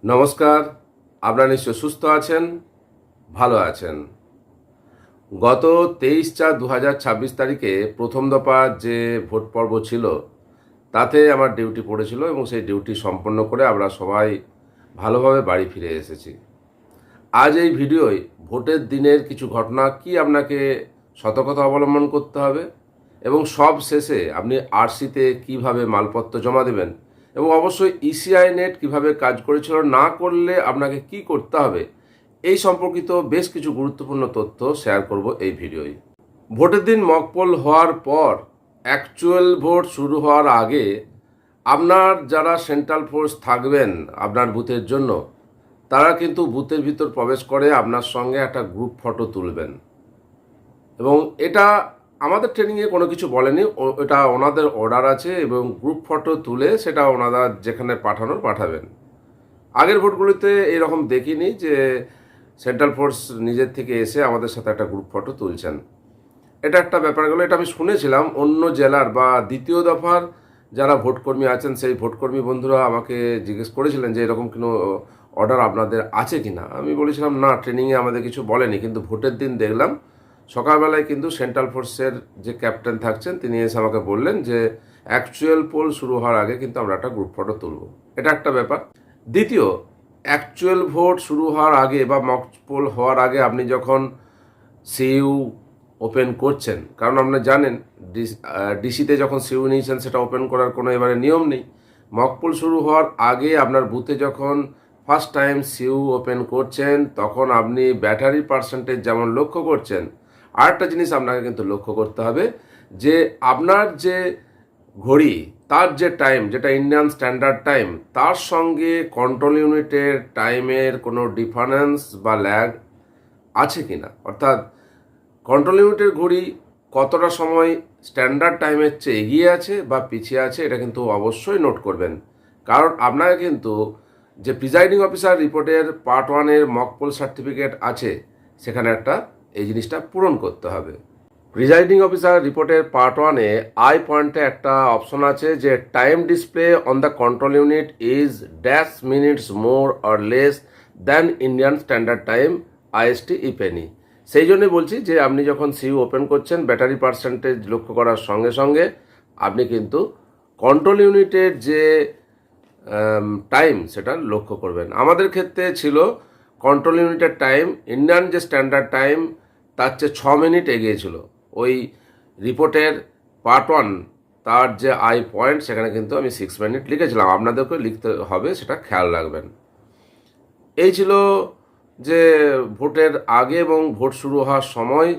নমস্কার। আপনারা নিশ্চয় সুস্থ আছেন, ভালো আছেন। গত 23/4/2026 তারিখে প্রথম দফা যে ভোট পর্ব ছিল তাতে আমার ডিউটি পড়েছিল এবং সেই ডিউটি সম্পন্ন করে আমরা সবাই ভালোভাবে বাড়ি ফিরে এসেছি। আজ এই ভিডিওয় ভোটের দিনের কিছু ঘটনা কি আপনাকে সতর্কতা অবলম্বন করতে হবে এবং সব শেষে আপনি আরসিতে কিভাবে মালপত্র জমা দেবেন এবং অবশ্যই ইসিআই নেট কীভাবে কাজ করেছিল, না করলে আপনাকে কি করতে হবে, এই সম্পর্কিত বেশ কিছু গুরুত্বপূর্ণ তথ্য শেয়ার করব এই ভিডিওয়। ভোটের দিন মকপোল হওয়ার পর অ্যাকচুয়াল ভোট শুরু হওয়ার আগে আপনার যারা সেন্ট্রাল ফোর্স থাকবেন আপনার বুথের জন্য, তারা কিন্তু বুথের ভিতর প্রবেশ করে আপনার সঙ্গে একটা গ্রুপ ফটো তুলবেন এবং এটা আমাদের ট্রেনিংয়ে কোনো কিছু বলেনি, এটা ওনাদের অর্ডার আছে এবং গ্রুপ ফটো তুলে সেটা ওনারা যেখানে পাঠানোর পাঠাবেন। আগের ভোটগুলিতে এরকম দেখিনি যে সেন্ট্রাল ফোর্স নিজের থেকে এসে আমাদের সাথে একটা গ্রুপ ফটো তুলছেন। এটা একটা ব্যাপার গেলো। এটা আমি শুনেছিলাম অন্য জেলার বা দ্বিতীয় দফার যারা ভোটকর্মী আছেন সেই ভোটকর্মী বন্ধুরা আমাকে জিজ্ঞেস করেছিলেন যে এরকম কোনো অর্ডার আপনাদের আছে কি না। আমি বলেছিলাম না, ট্রেনিংয়ে আমাদের কিছু বলেনি, কিন্তু ভোটের দিন দেখলাম সকালবেলায় কিন্তু সেন্ট্রাল ফোর্সের যে ক্যাপ্টেন থাকছেন তিনি এসে আমাকে বললেন যে অ্যাকচুয়াল পোল শুরু হওয়ার আগে কিন্তু আমরা একটা গ্রুপ ফটো তুলব। এটা একটা ব্যাপার। দ্বিতীয়, অ্যাকচুয়াল ভোট শুরু হওয়ার আগে বা মক পোল হওয়ার আগে আপনি যখন সিইউ ওপেন করছেন, কারণ আপনারা জানেন ডিসিতে যখন সিইউ নিয়েছেন সেটা ওপেন করার কোনো এবারে নিয়ম নেই। মক পোল শুরু হওয়ার আগে আপনার বুথে যখন ফার্স্ট টাইম সিইউ ওপেন করছেন তখন আপনি ব্যাটারি পার্সেন্টেজ যেমন লক্ষ্য করছেন, আরেকটা জিনিস আপনাকে কিন্তু লক্ষ্য করতে হবে যে আপনার যে ঘড়ি তার যে টাইম, যেটা ইন্ডিয়ান স্ট্যান্ডার্ড টাইম, তার সঙ্গে কন্ট্রোল ইউনিটের টাইমের কোনো ডিফারেন্স বা ল্যাগ আছে কি না। অর্থাৎ কন্ট্রোল ইউনিটের ঘড়ি কতটা সময় স্ট্যান্ডার্ড টাইমের চেয়ে এগিয়ে আছে বা পিছিয়ে আছে, এটা কিন্তু অবশ্যই নোট করবেন। কারণ আপনাকে কিন্তু যে প্রিজাইডিং অফিসার রিপোর্টের পার্ট 1-এর মকপোল সার্টিফিকেট আছে সেখানে একটা এই জিনিসটা পূরণ করতে হবে। প্রিজাইডিং অফিসার রিপোর্টের পার্ট 1-এ আই পয়েন্টে একটা অপশন আছে যে time display on the control unit is dash minutes more or less than Indian standard time IST if any. সেই জন্য বলছি যে আপনি যখন সিইউ ওপেন করছেন ব্যাটারি পার্সেন্টেজ লক্ষ্য করার সঙ্গে সঙ্গে আপনি কিন্তু কন্ট্রোল ইউনিটের যে টাইম সেটা লক্ষ্য করবেন। আমাদের ক্ষেত্রে ছিল কন্ট্রোল ইউনিটের টাইম ইন্ডিয়ান যে স্ট্যান্ডার্ড টাইম তার চেয়ে 6 মিনিট এগিয়েছিল। ওই রিপোর্টের পার্ট 1 তার যে আই পয়েন্ট সেখানে কিন্তু আমি 6 মিনিট লিখেছিলাম। আপনাদেরকে লিখতে হবে, সেটা খেয়াল রাখবেন। এই ছিল যে ভোটের আগে এবং ভোট শুরু হওয়ার সময়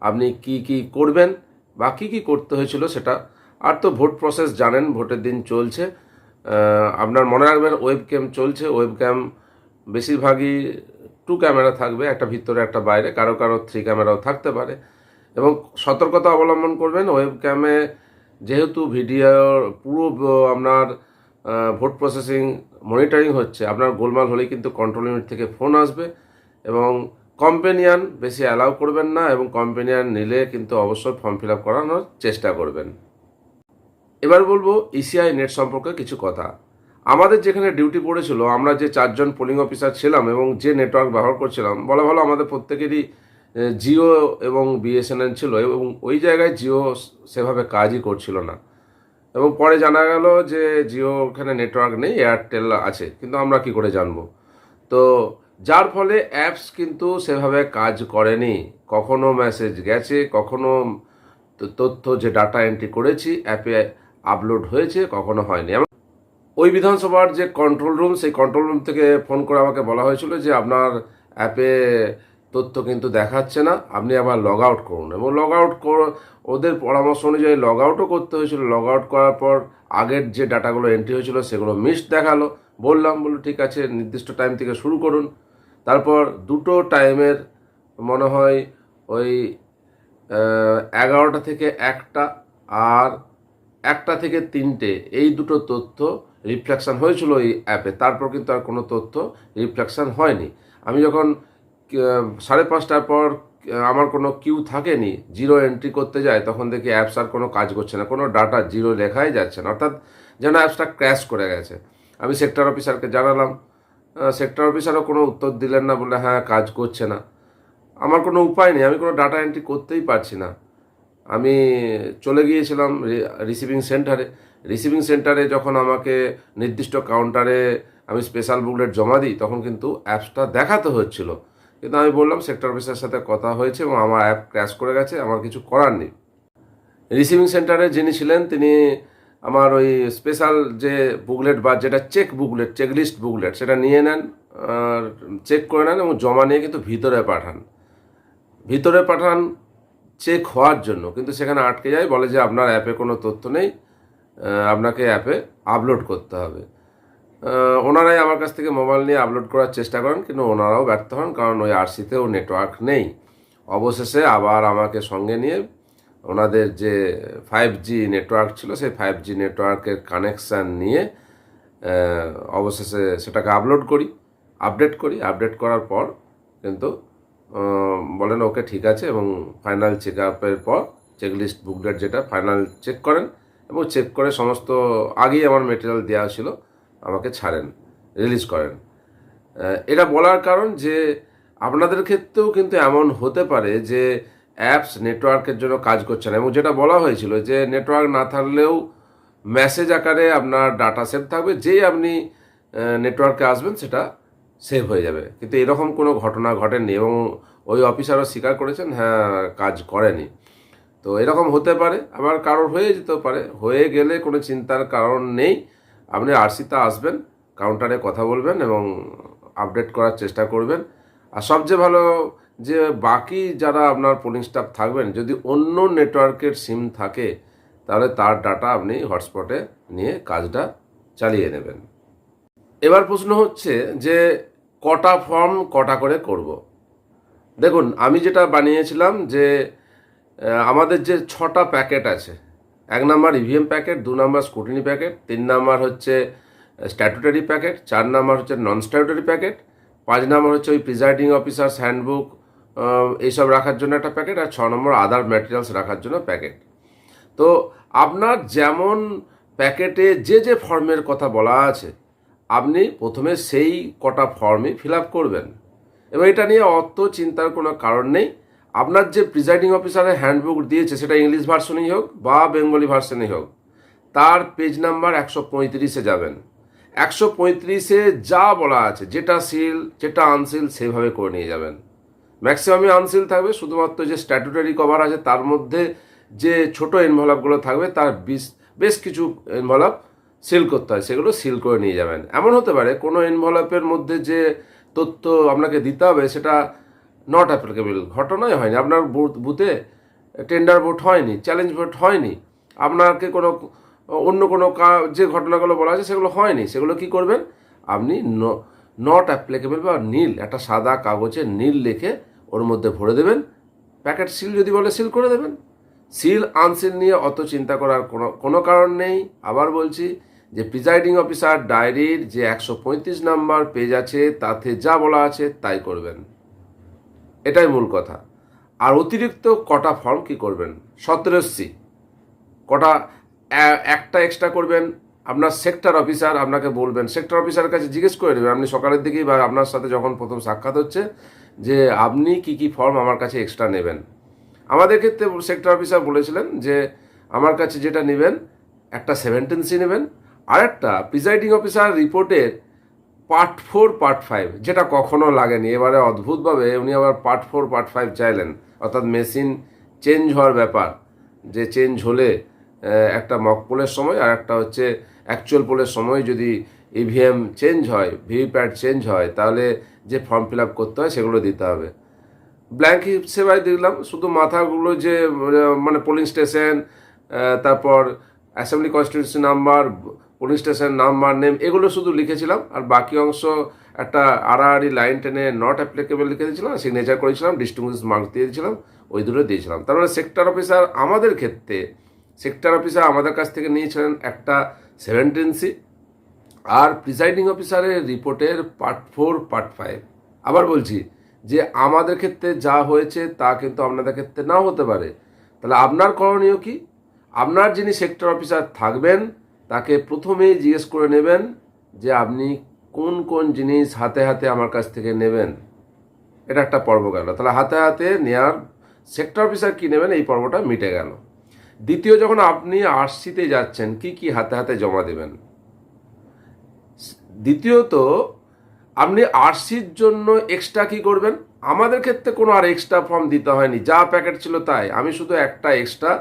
আপনি কি কি করবেন বা কি কি করতে হয়েছিল সেটা। আর তো ভোট প্রসেস জানেন, ভোটের দিন চলছে। আপনার মনে রাখবেন ওয়েব ক্যাম চলছে। ওয়েব ক্যাম বেশিরভাগই 2 ক্যামেরা থাকবে, একটা ভিতরে একটা বাইরে, কারো কারো 3 ক্যামেরাও থাকতে পারে। এবং সতর্কতা অবলম্বন করবেন। ওয়েব ক্যামে যেহেতু ভিডিওর পুরো আপনার ভোট প্রসেসিং মনিটরিং হচ্ছে, আপনার গোলমাল হলেই কিন্তু কন্ট্রোল ইউনিট থেকে ফোন আসবে। এবং কম্পেনিয়ান বেশি অ্যালাউ করবেন না, এবং কম্পেনিয়ান নিলে কিন্তু অবশ্যই ফর্ম ফিল আপ করানোর চেষ্টা করবেন। এবার বলবো ইসিআই নেট সম্পর্কে কিছু কথা। আমাদের যেখানে ডিউটি পড়েছিল, আমরা যে 4 জন পোলিং অফিসার ছিলাম এবং যে নেটওয়ার্ক ব্যবহার করছিলাম, বলা ভালো আমাদের প্রত্যেকেরই জিও এবং বিএসএনএল ছিল এবং ওই জায়গায় জিও সেভাবে কাজই করছিল না। এবং পরে জানা গেল যে জিও ওখানে নেটওয়ার্ক নেই, এয়ারটেল আছে, কিন্তু আমরা কি করে জানবো। তো যার ফলে অ্যাপস কিন্তু সেভাবে কাজ করেনি। কখনো মেসেজ গেছে, কখনো তথ্য যে ডাটা এন্ট্রি করেছি অ্যাপে আপলোড হয়েছে, কখনো হয়নি। ওই বিধানসভার যে কন্ট্রোল রুম, সেই কন্ট্রোল রুম থেকে ফোন করে আমাকে বলা হয়েছিল যে আপনার অ্যাপে তথ্য কিন্তু দেখাচ্ছে না, আপনি আবার লগ আউট করুন। এবং লগ আউট ওদের পরামর্শ অনুযায়ী লগ আউটও করতে হয়েছিল। লগ আউট করার পর আগের যে ডাটাগুলো এন্ট্রি হয়েছিল সেগুলো মিসড দেখালো। বললো ঠিক আছে, নির্দিষ্ট টাইম থেকে শুরু করুন। তারপর দুটো টাইমের মনে হয় ওই 11টা থেকে 1টা আর 1টা থেকে 3টে, এই দুটো তথ্য রিফ্লেকশান হয়েছিল এই অ্যাপে। তারপর কিন্তু আর কোনো তথ্য রিফ্লেকশান হয়নি। আমি যখন 5:30টার পর আমার কোনো কিউ থাকেনি, জিরো এন্ট্রি করতে যায়, তখন দেখি অ্যাপস আর কোনো কাজ করছে না, কোনো ডাটা জিরো লেখাই যাচ্ছে না, অর্থাৎ যেন অ্যাপসটা ক্র্যাশ করে গেছে। আমি সেক্টর অফিসারকে জানালাম, সেক্টর অফিসারও কোনো উত্তর দিলেন না, বলে হ্যাঁ কাজ করছে না। আমার কোনো উপায় নেই, আমি কোনো ডাটা এন্ট্রি করতেই পারছি না। আমি চলে গিয়েছিলাম রিসিভিং সেন্টারে যখন আমাকে নির্দিষ্ট কাউন্টারে আমি স্পেশাল বুকলেট জমা দিই, তখন কিন্তু অ্যাপসটা দেখাতে হচ্ছিল। কিন্তু আমি বললাম সেক্টর অফিসারের সাথে কথা হয়েছে এবং আমার অ্যাপ ক্র্যাশ করে গেছে, আমার কিছু করার নেই। রিসিভিং সেন্টারে যিনি ছিলেন তিনি আমার ওই স্পেশাল যে বুকলেট বা যেটা চেকলিস্ট বুকলেট সেটা নিয়ে নেন, চেক করে নেন এবং জমা নিয়ে কিন্তু ভিতরে পাঠান চেক হওয়ার জন্য। কিন্তু সেখানে আটকে যায়, বলে যে আপনার অ্যাপে কোনো তথ্য নেই, আপনাকে অ্যাপে আপলোড করতে হবে। ওনারাই আমার কাছ থেকে মোবাইল নিয়ে আপলোড করার চেষ্টা করেন, কিন্তু ওনারাও ব্যর্থ হন, কারণ ওই আরসিতেও নেটওয়ার্ক নেই। অবশেষে আবার আমাকে সঙ্গে নিয়ে ওনাদের যে 5G নেটওয়ার্ক ছিল, সেই 5G নেটওয়ার্কের কানেকশান নিয়ে অবশেষে সেটাকে আপডেট করার পর কিন্তু বলেন ওকে ঠিক আছে, এবং ফাইনাল চেক আপের পর চেকলিস্ট বুকলেট যেটা ফাইনাল চেক করেন এবং চেক করে সমস্ত আগেই আমার মেটেরিয়াল দেওয়া ছিল আমাকে রিলিজ করেন। এটা বলার কারণ যে আপনাদের ক্ষেত্রেও কিন্তু এমন হতে পারে যে অ্যাপস নেটওয়ার্কের জন্য কাজ করছে না, এবং যেটা বলা হয়েছিল যে নেটওয়ার্ক না থাকলেও মেসেজ আকারে আপনার ডাটা সেভ থাকবে, যেই আপনি নেটওয়ার্কে আসবেন সেটা সেভ হয়ে যাবে। কিন্তু এরকম কোনো ঘটনা ঘটেনি এবং ওই অফিসারও স্বীকার করেছেন হ্যাঁ কাজ করেনি। তো এরকম হতে পারে, আবার কারোর হয়ে যেতেও পারে। হয়ে গেলে কোনো চিন্তার কারণ নেই, আপনি আরসিতে আসবেন, কাউন্টারে কথা বলবেন এবং আপডেট করার চেষ্টা করবেন। আর সবচেয়ে ভালো যে বাকি যারা আপনার পোলিং স্টাফ থাকবেন, যদি অন্য নেটওয়ার্কের সিম থাকে তাহলে তার ডাটা আপনি হটস্পটে নিয়ে কাজটা চালিয়ে নেবেন। এবার প্রশ্ন হচ্ছে যে কটা ফর্ম কটা করে করব। দেখুন, আমি যেটা বানিয়েছিলাম যে আমাদের যে 6টা প্যাকেট আছে, 1 number EVM packet, 2 number scrutiny packet, 3 number হচ্ছে স্ট্যাটুটারি প্যাকেট, 4 নাম্বার হচ্ছে নন স্ট্যাটুটারি প্যাকেট, 5 নাম্বার হচ্ছে ওই প্রিজাইডিং অফিসার্স হ্যান্ডবুক এইসব রাখার জন্য একটা প্যাকেট, আর 6 নম্বর আদার ম্যাটেরিয়ালস রাখার জন্য প্যাকেট। তো আপনার যেমন প্যাকেটে যে ফর্মের কথা বলা আছে, আপনি প্রথমে সেই কটা ফর্মই ফিল আপ করবেন এবং এটা নিয়ে অত চিন্তার কোনো কারণ নেই। আপনার যে প্রিজাইডিং অফিসারের হ্যান্ডবুক দিয়েছে, সেটা ইংলিশ ভার্সনেই হোক বা বেঙ্গলি ভার্সনেই হোক, তার পেজ নাম্বার 135-এ যাবেন। 135-এ যা বলা আছে, যেটা সিল যেটা আনসিল সেইভাবে করে নিয়ে যাবেন। ম্যাক্সিমামই আনসিল থাকবে, শুধুমাত্র যে স্ট্যাটুটারি কভার আছে তার মধ্যে যে ছোট এনভেলপগুলো থাকবে তার বেশ কিছু এনভেলপ সিল করতে হয়, সেগুলো সিল করে নিয়ে যাবেন। এমন হতে পারে কোনো এনভেলপের মধ্যে যে তথ্য আপনাকে দিতে হবে সেটা নট অ্যাপ্লিকেবল, ঘটনাই হয়নি, আপনার বুথে টেন্ডার ভোট হয়নি, চ্যালেঞ্জ ভোট হয়নি, আপনাকে কোনো অন্য কোনো যে ঘটনাগুলো বলা আছে সেগুলো হয়নি, সেগুলো কি করবেন আপনি নট অ্যাপ্লিকেবল বা নীল, একটা সাদা কাগজে নীল লিখে ওর মধ্যে ভরে দেবেন। প্যাকেট সিল যদি বলে সিল করে দেবেন। সিল আনসিল নিয়ে অত চিন্তা করার কোনো কারণ নেই। আবার বলছি যে প্রিজাইডিং অফিসার ডায়েরির যে 135 নাম্বার পেজ আছে তাতে যা বলা আছে তাই করবেন, এটাই মূল কথা। আর অতিরিক্ত কটা ফর্ম কি করবেন, 17C কটা একটা এক্সট্রা করবেন। আপনার সেক্টর অফিসার আপনাকে বলবেন, সেক্টর অফিসারের কাছে জিজ্ঞেস করে নেবেন আপনি সকালের দিকেই বা আপনার সাথে যখন প্রথম সাক্ষাৎ হচ্ছে, যে আপনি কি ফর্ম আমার কাছে এক্সট্রা নেবেন। আমাদের ক্ষেত্রে সেক্টর অফিসার বলেছিলেন যে আমার কাছে যেটা নেবেন একটা 17C নেবেন, আর একটা প্রিজাইডিং অফিসার রিপোর্টের পার্ট 4 পার্ট 5, যেটা কখনো লাগেনি, এবারে অদ্ভুতভাবে উনি আবার পার্ট 4 পার্ট 5 চাইলেন, অর্থাৎ মেশিন চেঞ্জ হওয়ার ব্যাপার, যে চেঞ্জ হলে একটা মক পোলের সময় আর একটা হচ্ছে অ্যাকচুয়াল পোলের সময় যদি ইভিএম চেঞ্জ হয়, ভিভিপ্যাট চেঞ্জ হয়, তাহলে যে ফর্ম ফিল আপ করতে হয় সেগুলো দিতে হবে। ব্ল্যাঙ্ক হিসেবে দিলাম, শুধু মাথাগুলো যে মানে পোলিং স্টেশন, তারপর assembly constituency number, polling station number, name, এগুলো শুধু লিখেছিলাম। আর বাকি অংশ একটা আড়াআড়ি লাইন টেনে নট অ্যাপ্লিকেবল লিখে দিয়েছিলাম, সিগনেচার করেছিলাম, ডিস্টিংগুইশ মার্কস দিয়ে দিয়েছিলাম, ওই দুটো দিয়েছিলাম। তার মানে সেক্টর অফিসার আমাদের কাছ থেকে নিয়েছিলেন একটা 17C, আর প্রিসাইডিং অফিসারের রিপোর্টের পার্ট 4 পার্ট 5। আবার বলছি যে আমাদের ক্ষেত্রে যা হয়েছে তা কিন্তু আপনাদের ক্ষেত্রে নাও হতে পারে। তাহলে আপনার করণীয় কি, আপনার যিনি সেক্টর অফিসার থাকবেন তাকে প্রথমেই জিজ্ঞেস করে নেবেন যে আপনি কোন কোন জিনিস হাতে হাতে আমার কাছ থেকে নেবেন, এটা একটা পর্ব গেল। তাহলে হাতে হাতে নেওয়ার সেক্টর অফিসার কী নেবেন, এই পর্বটা মিটে গেল। দ্বিতীয়, যখন আপনি আরসিতে যাচ্ছেন কি কি হাতে হাতে জমা দেবেন। দ্বিতীয়ত, আপনি আরসির জন্য এক্সট্রা কি করবেন। আমাদের ক্ষেত্রে কোনো আর এক্সট্রা ফর্ম দিতে হয়নি, যা প্যাকেট ছিল তাই। আমি শুধু একটা এক্সট্রা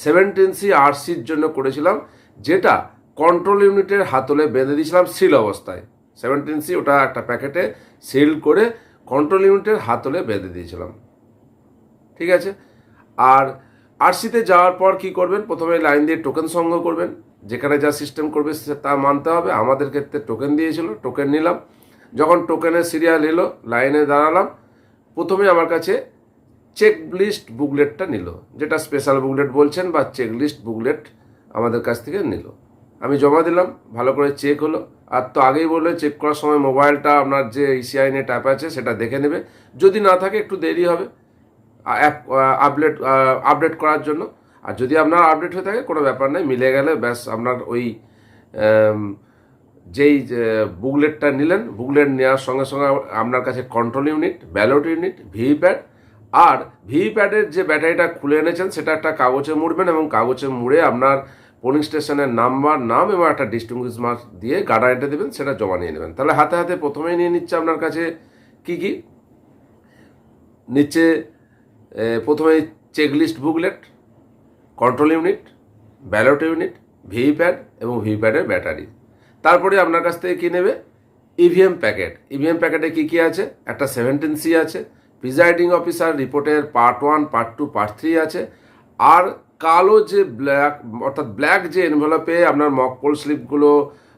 17C আরসির জন্য করেছিলাম, যেটা কন্ট্রোল ইউনিটের হাতলে বেঁধে দিয়েছিলাম সিল অবস্থায়। 17C ওটা একটা প্যাকেটে সিল করে কন্ট্রোল ইউনিটের হাতলে বেঁধে দিয়েছিলাম, ঠিক আছে। আর আরসিতে যাওয়ার পর কি করবেন, প্রথমে লাইন দিয়ে টোকেন সংগ্রহ করবেন, যেখানে যা সিস্টেম করবে তা মানতে হবে। আমাদের ক্ষেত্রে টোকেন দিয়েছিল, টোকেন নিলাম। যখন টোকেনের সিরিয়াল এলো, লাইনে দাঁড়ালাম, প্রথমে আমার কাছে চেক লিস্ট বুকলেটটা নিল, যেটা স্পেশাল বুকলেট বলছেন বা চেক লিস্ট বুকলেট আমাদের কাছ থেকে নিল। আমি জমা দিলাম, ভালো করে চেক হলো। আর তো আগেই বললে চেক করার সময় মোবাইলটা আপনার যে ইসিআই নেট অ্যাপ আছে সেটা দেখে নেবে, যদি না থাকে একটু দেরি হবে অ্যাপ আপডেট করার জন্য। আর যদি আপনার আপডেট হয়ে থাকে কোনো ব্যাপার নেই, মিলে গেলে ব্যাস আপনার ওই যেই বুকলেটটা নিলেন, বুকলেট নেওয়ার সঙ্গে সঙ্গে আপনার কাছে control unit, ballot unit, VVPAT, আর ভিভিপ্যাটের যে ব্যাটারিটা খুলে এনেছেন সেটা একটা কাগজে মুড়বেন, এবং কাগজে মুড়ে আপনার পোলিং স্টেশনের নাম এবং একটা ডিস্টিংগুইশ মার্ক দিয়ে গার্ডার এঁটে দেবেন, সেটা জমা নিয়ে নেবেন। তাহলে হাতে হাতে প্রথমেই নিয়ে নিচ্ছে আপনার কাছে কি কি নিচ্ছে। প্রথমে check list booklet, control unit, ballot unit, VVPAT এবং ভিভিপ্যাটের ব্যাটারি। তারপরে আপনার কাছ থেকে কী নেবে, ইভিএম প্যাকেট। ইভিএম প্যাকেটে কী কী আছে, একটা 17C আছে, প্রিজাইডিং অফিসার রিপোর্টের পার্ট 1, পার্ট 2, পার্ট 3 আছে। আর কালো যে ব্ল্যাক, অর্থাৎ ব্ল্যাক যে এনভেলপে আপনার মকপোল স্লিপগুলো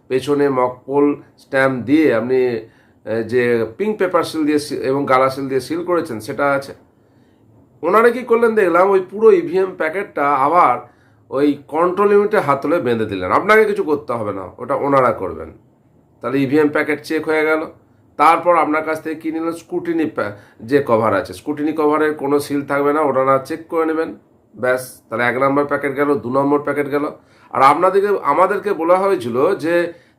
পেছনে মকপোল স্ট্যাম্প দিয়ে আপনি যে পিঙ্ক পেপার সিল দিয়ে এবং গালা সিল দিয়ে সিল করেছেন সেটা আছে। ওনারা কি করলেন দেখলাম, ওই পুরো ইভিএম প্যাকেটটা আবার ওই কন্ট্রোল ইউনিটের হাতলে বেঁধে দিলেন। আপনাকে কিছু করতে হবে না, ওটা ওনারা করবেন। তাহলে ইভিএম প্যাকেট চেক হয়ে গেল। তারপর আপনার কাছ থেকে কী নিলেন, স্কুটিনি যে কভার আছে, স্কুটিনি কভারের কোনো সিল থাকবে না, ওনারা চেক করে নেবেন, ব্যাস। তাহলে 1 নম্বর প্যাকেট গেল, 2 নম্বর প্যাকেট গেল। আর আমাদেরকে বলা হয়েছিল যে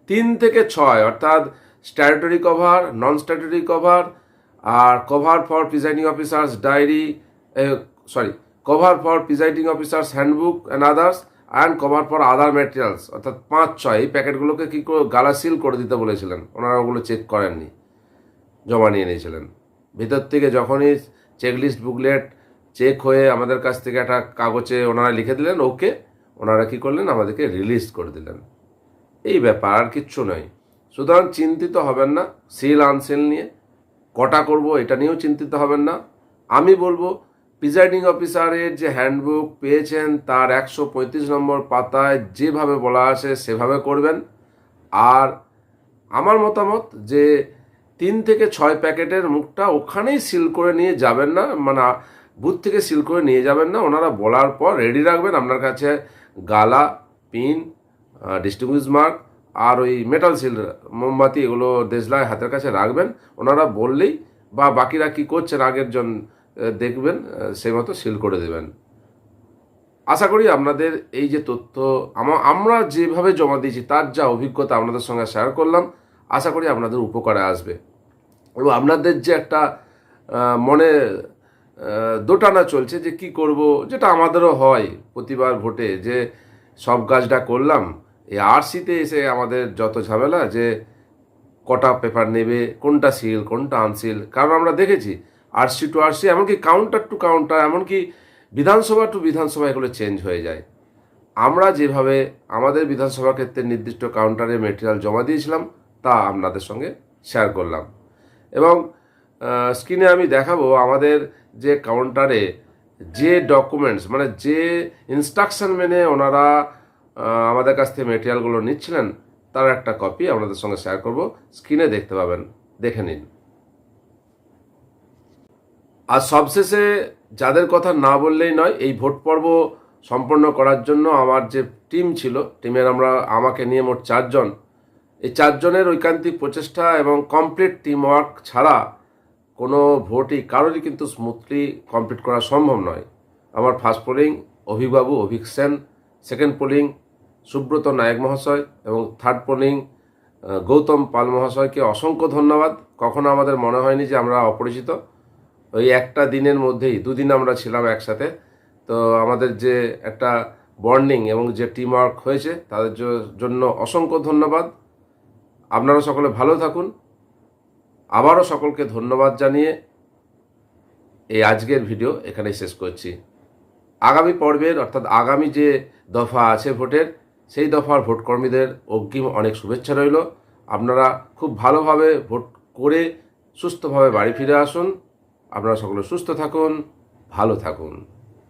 3 থেকে 6, অর্থাৎ statutory cover, non statutory cover, আর cover for presiding officers diary, cover for presiding officers handbook and others, and cover for other materials, অর্থাৎ 5-6 এই প্যাকেটগুলোকে কী করে গালা সিল করে দিতে বলেছিলেন। ওনারা ওগুলো চেক করেননি, জমা নিয়ে নিয়েছিলেন। ভিতর থেকে যখনই চেকলিস্ট বুকলেট চেক হয়ে আমাদের কাছ থেকে একটা কাগজে ওনারা লিখে দিলেন ওকে, ওনারা কী করলেন, আমাদেরকে রিলিজ করে দিলেন। এই ব্যাপার আর কিচ্ছু নয়। সুতরাং চিন্তিত হবেন না সিল আনসিল নিয়ে, কটা করব এটা নিয়েও চিন্তিত হবেন না। আমি বলবো প্রিজাইডিং অফিসারের যে হ্যান্ডবুক পেয়েছেন তার 135 নম্বর পাতায় যেভাবে বলা আছে সেভাবে করবেন। আর আমার মতামত যে 3 থেকে 6 প্যাকেটের মুখটা ওখানেই সিল করে নিয়ে যাবেন না, মানে বুথ থেকে সিল করে নিয়ে যাবেন না। ওনারা বলার পর রেডি রাখবেন আপনার কাছে গালা, পিন, ডিস্টিংগুইশ মার্ক আর ওই মেটাল সিল, মোমবাতি, এগুলো দেশলাই হাতের কাছে রাখবেন। ওনারা বললেই বা বাকিরা কী করছেন আগের জন দেখবেন, সেই মতো সিল করে দেবেন। আশা করি আপনাদের এই যে তথ্য আমরা যেভাবে জমা দিয়েছি তার যা অভিজ্ঞতা আপনাদের সঙ্গে শেয়ার করলাম, আশা করি আপনাদের উপকারে আসবে। এবং আপনাদের যে একটা মনে দোটানা চলছে যে কি করব, যেটা আমাদেরও হয় প্রতিবার ভোটে, যে সব কাজটা করলাম, এই আরসিতে এসে আমাদের যত ঝামেলা, যে কটা পেপার নেবে, কোনটা সিল কোনটা আনসিল। কারণ আমরা দেখেছি আরসি টু আরসি, এমনকি কাউন্টার টু কাউন্টার, এমনকি বিধানসভা টু বিধানসভা এগুলো চেঞ্জ হয়ে যায়। আমরা যেভাবে আমাদের বিধানসভা ক্ষেত্রে নির্দিষ্ট কাউন্টারে মেটেরিয়াল জমা দিয়েছিলাম তা আপনাদের সঙ্গে শেয়ার করলাম। এবং স্ক্রিনে আমি দেখাবো আমাদের যে কাউন্টারে যে ডকুমেন্টস, মানে যে ইনস্ট্রাকশন মেনে ওনারা আমাদের কাছ থেকে মেটেরিয়ালগুলো নিচ্ছিলেন তার একটা কপি আপনাদের সঙ্গে শেয়ার করব, স্ক্রিনে দেখতে পাবেন, দেখে নিন। আর সবশেষে যাদের কথা না বললেই নয়, এই ভোট পর্ব সম্পন্ন করার জন্য আমার যে টিম ছিল, টিমের আমাকে নিয়ে মোট 4 জন, এই 4 জনের ঐকান্তিক প্রচেষ্টা এবং কমপ্লিট টিম ওয়ার্ক ছাড়া কোনো ভোটই কারোরই কিন্তু স্মুথলি কমপ্লিট করা সম্ভব নয়। আমার ফার্স্ট পোলিং অভিবাবু অভিক সেন, সেকেন্ড পোলিং সুব্রত নায়ক মহাশয় এবং থার্ড পোলিং গৌতম পাল মহাশয়কে অসংখ্য ধন্যবাদ। কখনো আমাদের মনে হয়নি যে আমরা অপরিচিত। ওই একটা দিনের মধ্যেই 2 দিন আমরা ছিলাম একসাথে, তো আমাদের যে একটা বন্ডিং এবং যে টিম ওয়ার্ক হয়েছে তাদের জন্য অসংখ্য ধন্যবাদ। আপনারা সকলে ভালো থাকুন। আবারও সকলকে ধন্যবাদ জানিয়ে এই আজকের ভিডিও এখানেই শেষ করছি। আগামী পর্বের অর্থাৎ আগামী যে দফা আছে ভোটের, সেই দফার ভোটকর্মীদের অগ্রিম অনেক শুভেচ্ছা রইল। আপনারা খুব ভালোভাবে ভোট করে সুস্থভাবে বাড়ি ফিরে আসুন। আপনারা সকলে সুস্থ থাকুন, ভালো থাকুন।